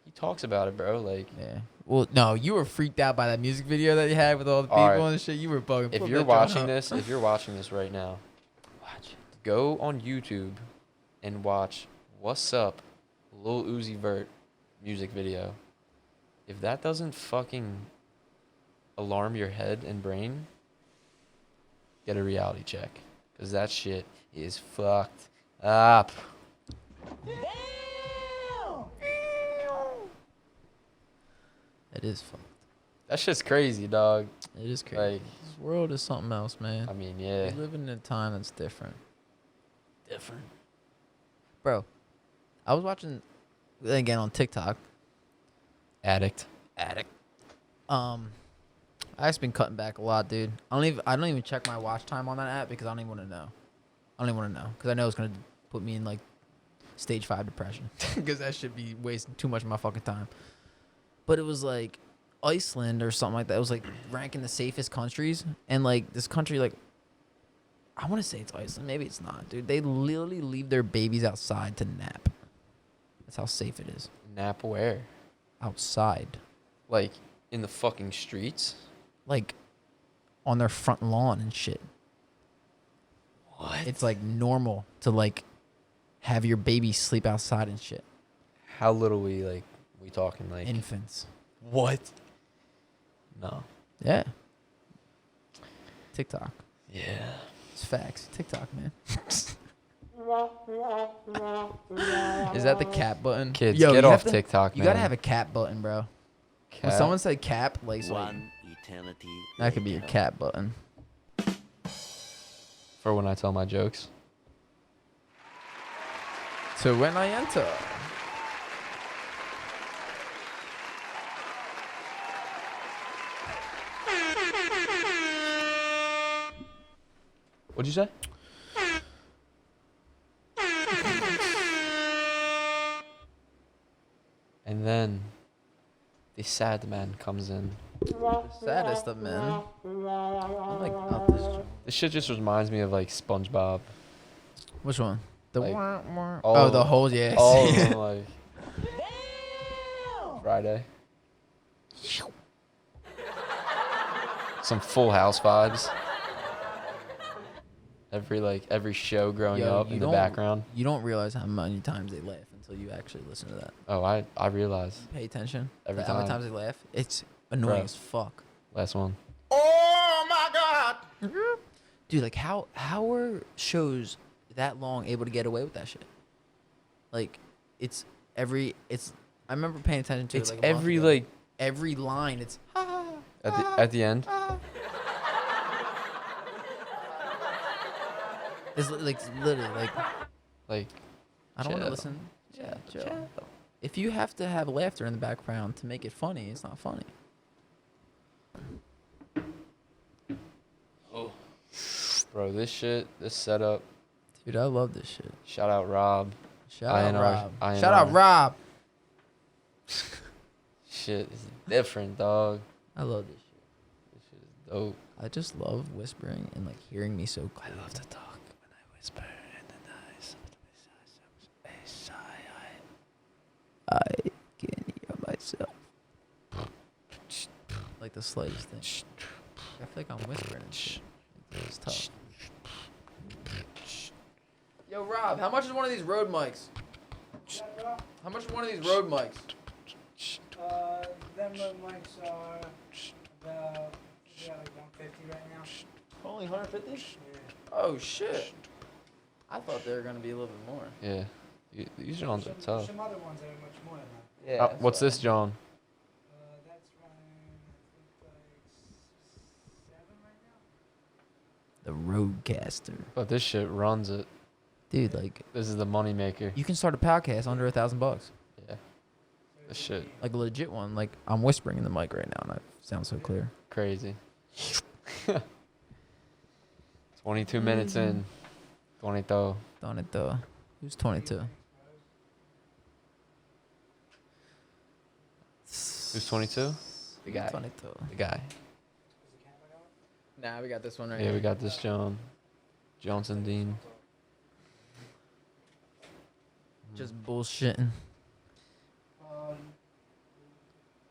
He talks about it, bro. Like, Yeah. Well, no, you were freaked out by that music video that you had with all the people All right. and shit. You were bugging. if Pull you're that joint watching up. this, if you're watching this right now, go on YouTube and watch "What's Up" Lil Uzi Vert music video. If that doesn't fucking alarm your head and brain, get a reality check, cause that shit is fucked up. It is fun. That shit's crazy, dog. It is crazy. Like, This world is something else, man. I mean, yeah. We live in a time that's different. Different. Bro, I was watching again on TikTok. Addict. I just been cutting back a lot, dude. I don't even check my watch time on that app because I don't even want to know. I don't even want to know because I know it's gonna put me in like stage 5 depression because that should be wasting too much of my fucking time. But it was like Iceland or something like that. It was like ranking the safest countries, and like this country, like I want to say it's Iceland, maybe it's not, dude. They literally leave their babies outside to nap. That's how safe it is. Nap where? Outside, Like, in the fucking streets? like on their front lawn and shit. What? It's like normal to like have your baby sleep outside and shit. How little we talking like? Infants. What? No. Yeah. TikTok. Yeah. It's facts. TikTok, man. Is that the cap button? Kids, Yo, get you off have to- TikTok, You man. gotta have a cap button, bro. When Cap? someone said cap, like One eternity. that could be your later. cap button. For when I tell my jokes. So when I enter. What'd you say? And then the sad man comes in. Saddest of men. I'm like out this joint. This shit just reminds me of like SpongeBob. Which one? The Like, wah, wah. all Oh, of the them. whole yeah. All of them, like Friday. Some Full House vibes. Every show growing Yo, up you in the don't- background. You don't realize how many times they laugh until you actually listen to that. Oh, I realize. Pay attention. Every to how many time. times they laugh. It's annoying Bro. as fuck. Last one. Oh my God! Dude, like how are shows that long able to get away with that shit? Like, I remember paying attention to It's it like a month every ago. like every line. It's at the end. It's like literally like Like I don't want to chill. listen. Yeah, chill. If you have to have laughter in the background to make it funny, it's not funny. Bro, this setup. Dude, I love this shit. Shout out Rob. Shout out INR. Rob. Shout out Rob. Shit is different, dog. I love this shit. This shit is dope. I just love whispering and like hearing me so clear. I love to talk when I whisper and then I can hear myself. Like the slightest thing. I feel like I'm whispering and shit. It's tough. Yo, Rob, how much is one of these Rode mics? How much is one of these Rode mics? Them little mics are about, yeah, like 150 right now. Only 150? Yeah. Oh, shit. I thought they were going to be a little bit more. Yeah. These Johns are tough. Some other ones are much more than that. Yeah. What's this, John? That's running, I think, like 7 right now. The Rodecaster. But this shit runs it. Dude, like, This is the money maker. you can start a podcast under $1,000. Yeah. This shit Like a legit one. Like, I'm whispering in the mic right now, and I sound so clear. crazy. 22 minutes in. 22. Done it, though. Who's 22? Who's 22? The guy. 22. The guy. Nah, we got this one right Yeah, here. we got this John. Johnson Dean. Just bullshitting.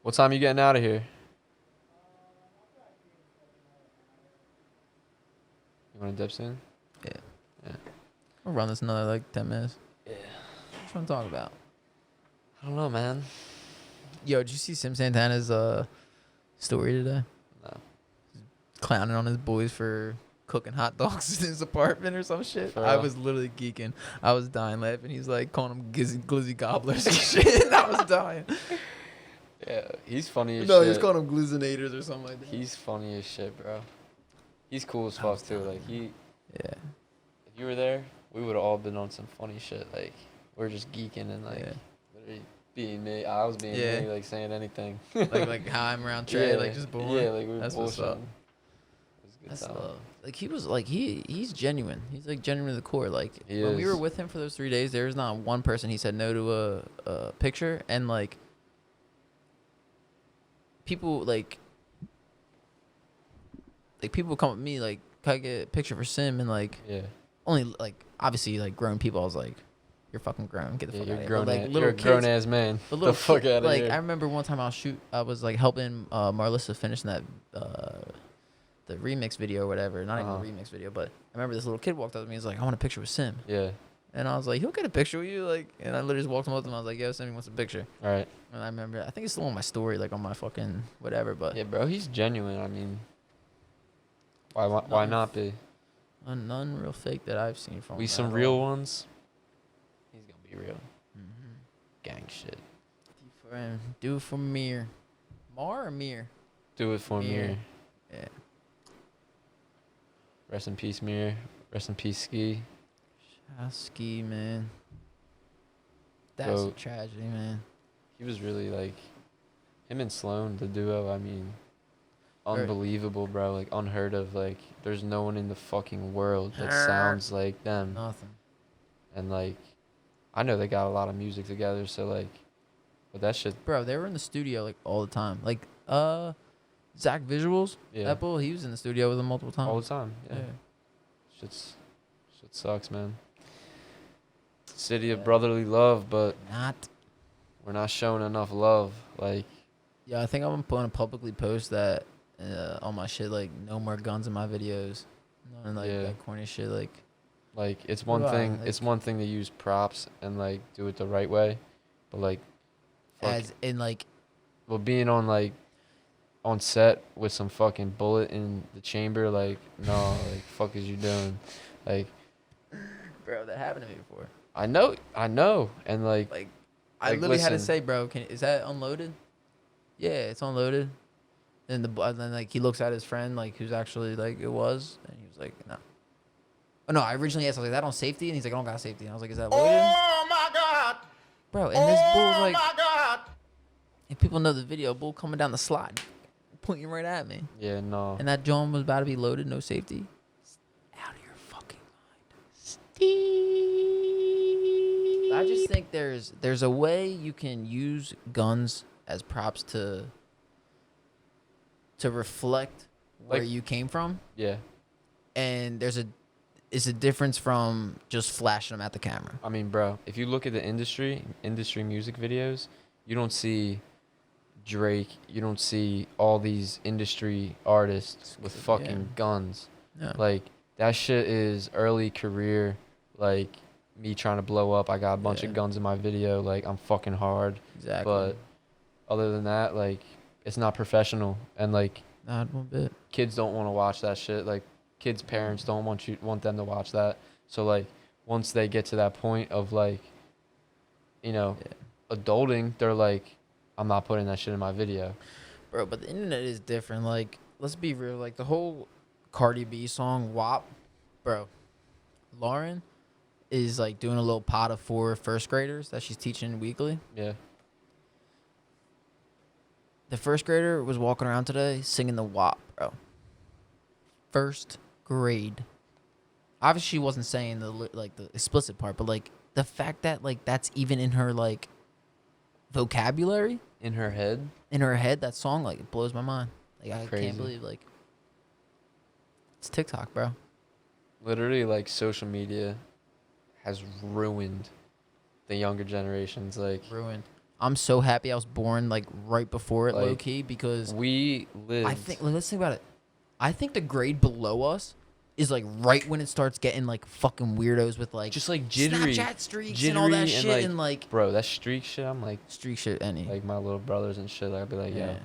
What time you getting out of here? You want to dip soon? We'll run this another like 10 minutes. Yeah. What you want to talk about? I don't know, man. Yo, did you see Sim Santana's story today? No. Clowning on his boys for cooking hot dogs in his apartment or some shit. For I real? was literally geeking. I was dying laughing. He's like calling them glizzy gobblers and shit. I was dying. Yeah, he's funny as No, shit. he was calling them glizzinators or something like that. He's funny as shit, bro. He's cool as I fuck was too. telling Like he, Yeah. if you were there, we would have all been on some funny shit. Like we're just geeking and like Yeah. literally being me. I was being Yeah. me, like saying anything. like how I'm around Trey, like just boring. Yeah, like we were That's what's up. bullshitting. It was a good That's time. love. Like he was like he's genuine. He's like genuine to the core. Like He when we were is. with him for those 3 days, there was not one person he said no to a picture, and like people like people would come up with me like, can I get a picture for Sim? And like Yeah. only like obviously like grown people. I was like, you're fucking grown. Get the Yeah, fuck you're out of here. grown. But, like You're little a grown kids, ass man. but The little fuck kid- out of like here. I remember one time I was like helping Marlissa finishing that the remix video or whatever. Not even a remix video, but I remember this little kid walked up to me. He's like, I want a picture with Sim. Yeah. And I was like, he'll get a picture with you, like. And I literally just walked him up to him. I was like, yo, Sim, he wants a picture. All right. And I remember, I think it's still on my story, like on my fucking whatever. But Yeah, bro. He's genuine. I mean, why Nothing- not be? none real fake that I've seen from. We him some at real all. ones. He's gonna be real. Mhm. Gang shit. Do it for Mir. Mar or Mir? Do it for Mir. Mir. Yeah. Rest in peace, Mir. Rest in peace, Ski. Ski, man. That's a Goat. tragedy, man. He was really like him and Sloan, the duo. I mean, Right. unbelievable, bro. Like unheard of. Like there's no one in the fucking world that sounds like them. Nothing. And like, I know they got a lot of music together. So like, but that shit. Bro, they were in the studio like all the time. Like, Zach Visuals, Yeah. Ep1, he was in the studio with them multiple times. All the time. Yeah. Yeah. Shit sucks, man. City of brotherly love, but Not. we're not showing enough love. Like, Yeah, I think I'm gonna publicly post that on my shit, like no more guns in my videos. And like Yeah. that corny shit, like it's one Right, thing. like- It's one thing to use props and like do it the right way, but like, fuck, as in like well, being on like on set with some fucking bullet in the chamber, like, no, like, fuck is you doing? Like, bro, that happened to me before. I know, and like, Like I Like, literally had to listen. say, bro, is that unloaded? Yeah, it's unloaded. And then like he looks at his friend like who's actually like it was, and he was like, no. Oh no, I originally asked, I was like, that on safety, and he's like, I don't got safety. And I was like, is that loaded? Oh my God! Bro, and this bull's Oh like, my God! if people know the video, bull coming down the slide, pointing right at me, yeah, no, and that John was about to be loaded, no safety. Out of your fucking mind. I just think there's a way you can use guns as props to reflect where Like- you came from, yeah. and it's a difference from just flashing them at the camera. I mean, bro, if you look at the industry music videos, you don't see Drake, you don't see all these industry artists with Yeah. fucking guns. Yeah. Like, that shit is early career, like, me trying to blow up. I got a bunch Yeah. of guns in my video, like, I'm fucking hard. Exactly. But other than that, like, it's not professional. And, like, Not one bit. kids don't want to watch that shit. Like, kids' parents don't want them to watch that. So, like, once they get to that point of, like, you know, adulting, they're like, I'm not putting that shit in my video. Bro, but the internet is different. Like, let's be real. Like, the whole Cardi B song, WAP, bro, Lauren is, like, doing a little pot of 4 first graders that she's teaching weekly. Yeah. The first grader was walking around today singing the WAP, bro. First grade. Obviously, she wasn't saying the explicit part, but, like, the fact that, like, that's even in her, like, vocabulary, In her head. in her head, that song, like, it blows my mind. Like, I Crazy. can't believe, like, it's TikTok, bro. Literally, like, social media has ruined the younger generations. Like, Ruined. I'm so happy I was born like right before it, Like, low key, because We lived. I think let's think about it. I think the grade below us is like right when it starts getting like fucking weirdos with like just like jittery, Snapchat streaks and all that shit and like bro, that streak shit. I'm like streak shit. Any my little brothers and shit. Like, I'd be like, yeah. yo,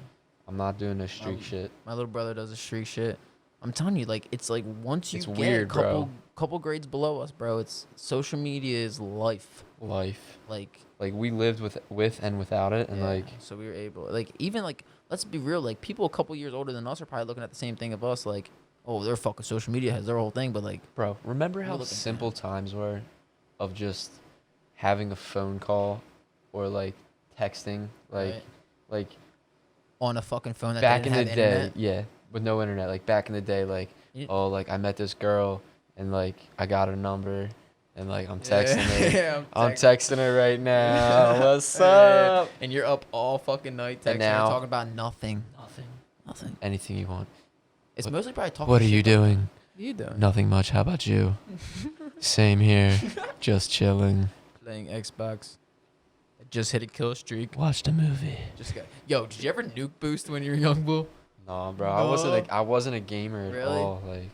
I'm not doing this streak shit. My little brother does a streak shit. I'm telling you, like it's like once you It's get weird, a couple bro. couple grades below us, bro, it's social media is life. Life. Like We lived with and without it, and yeah, like, so we were able, like, even like, let's be real, like people a couple years older than us are probably looking at the same thing of us, like, oh, they're fucking social media has their whole thing, but like, bro, remember how looking simple times were, of just having a phone call, or like texting, like, Right. like on a fucking phone that back in didn't the have day, internet. yeah, with no internet. Like back in the day, like, You- oh, like I met this girl, and like I got her number, and like I'm texting her. Yeah, I'm texting her right now. What's up? And you're up all fucking night texting And her, now- talking about nothing. Nothing. Anything you want. It's What- mostly probably talking. What are you shit, though. doing? What are you doing? Nothing much. How about you? Same here. Just chilling. Playing Xbox. I just hit a kill streak. Watched a movie. Just got. Yo, did you ever nuke boost when you were young, bull? No, bro. I wasn't a gamer at Really? all. Like,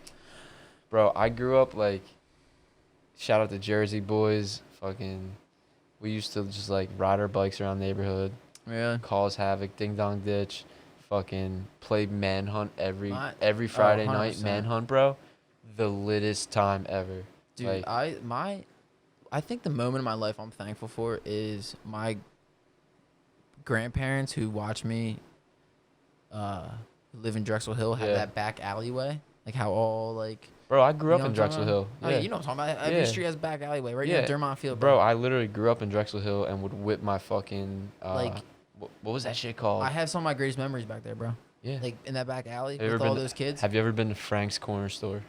bro, I grew up like. Shout out to Jersey boys. Fucking, we used to just like ride our bikes around the neighborhood, Yeah. cause havoc, ding dong ditch, fucking play manhunt every My- Friday oh, night. 100%. Manhunt, bro. The littest time ever. Dude, Like- I think the moment in my life I'm thankful for is my grandparents who watch me who live in Drexel Hill have Yeah. that back alleyway. Like how all like Bro, I grew you up know in what I'm talking Drexel Hill. about? Oh, yeah, you know what I'm talking about. Every Yeah. street has a back alleyway right Yeah. near Dermont Field. Bro, I literally grew up in Drexel Hill and would whip my fucking Like- what was that shit called? I have some of my greatest memories back there, bro. Yeah. Like in that back alley Have you with ever all been- those kids. Have you ever been to Frank's Corner Store?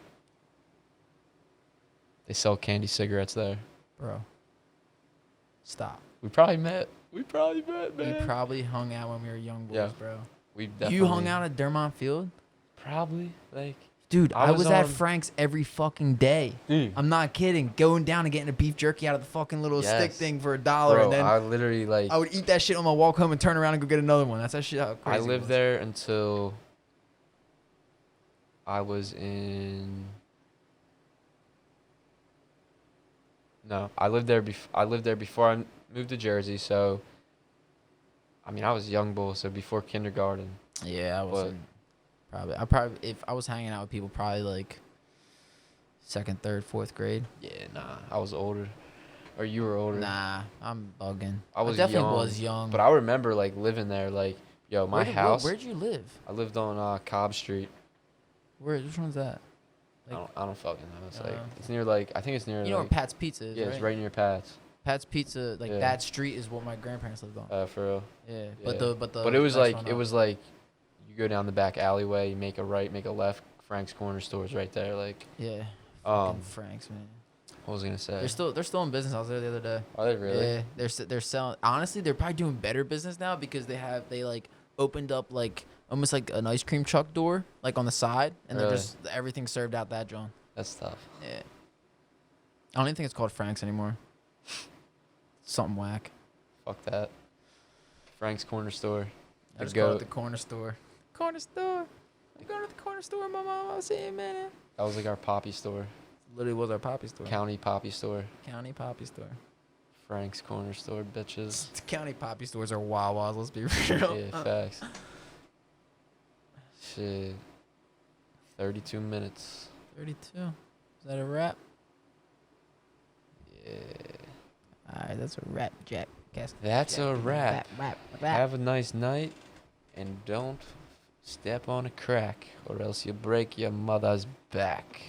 They sell candy cigarettes there. Bro. Stop. We probably met. Man. We probably hung out when we were young boys, Yeah. bro. We definitely. You hung out at Dermont Field? Probably like. Dude, I I was was at on- Frank's every fucking day. Dude. I'm not kidding. Going down and getting a beef jerky out of the fucking little stick Yes. thing for $1, Bro, and then I literally like. I would eat that shit on my walk home and turn around and go get another one. That's that shit. How crazy I it lived was. there until. I was in. No, I lived there. I lived there before I moved to Jersey. So. I mean, I was young bull, so before kindergarten. Yeah, I But- wasn't. Probably, if I was hanging out with people, probably like second, third, fourth grade. Yeah, nah, I was older, or you were older. Nah, I'm bugging. I was definitely young, was young. But I remember like living there. Like, yo, my house. Where'd you live? I lived on Cobb Street. Which one's that? I don't fucking know. It's like Uh, it's near like I think it's near. You know where like, Pat's Pizza is, yeah, right? it's right near Pat's. Pat's Pizza, like Yeah. that street is what my grandparents lived on. For real. Yeah, Yeah. but it was next like one it up. was like, you go down the back alleyway, you make a right, make a left. Frank's Corner Store is right there. Like, Yeah. um, Fucking Frank's, man. what was I gonna say? They're still in business. I was there the other day. Are they really? Yeah, they're selling. Honestly, they're probably doing better business now because they like opened up like almost like an ice cream truck door like on the side, and they're Really? just everything served out that John. That's tough. Yeah. I don't even think it's called Frank's anymore. Something whack. Fuck that. Frank's Corner Store. I The just call goat. it the corner store. Corner store. You going to the corner store, my mom? I'll see you, man. That was like our poppy store. Literally was our poppy store. County poppy store. County poppy store. Frank's Corner Store, bitches. The county poppy stores are Wawa's. Let's be real. Yeah, facts. Shit. 32 minutes. 32. Is that a wrap? Yeah. All right, that's a wrap, Jack. Guess. That's a wrap. Wrap. Have a nice night, and don't step on a crack, or else you'll break your mother's back.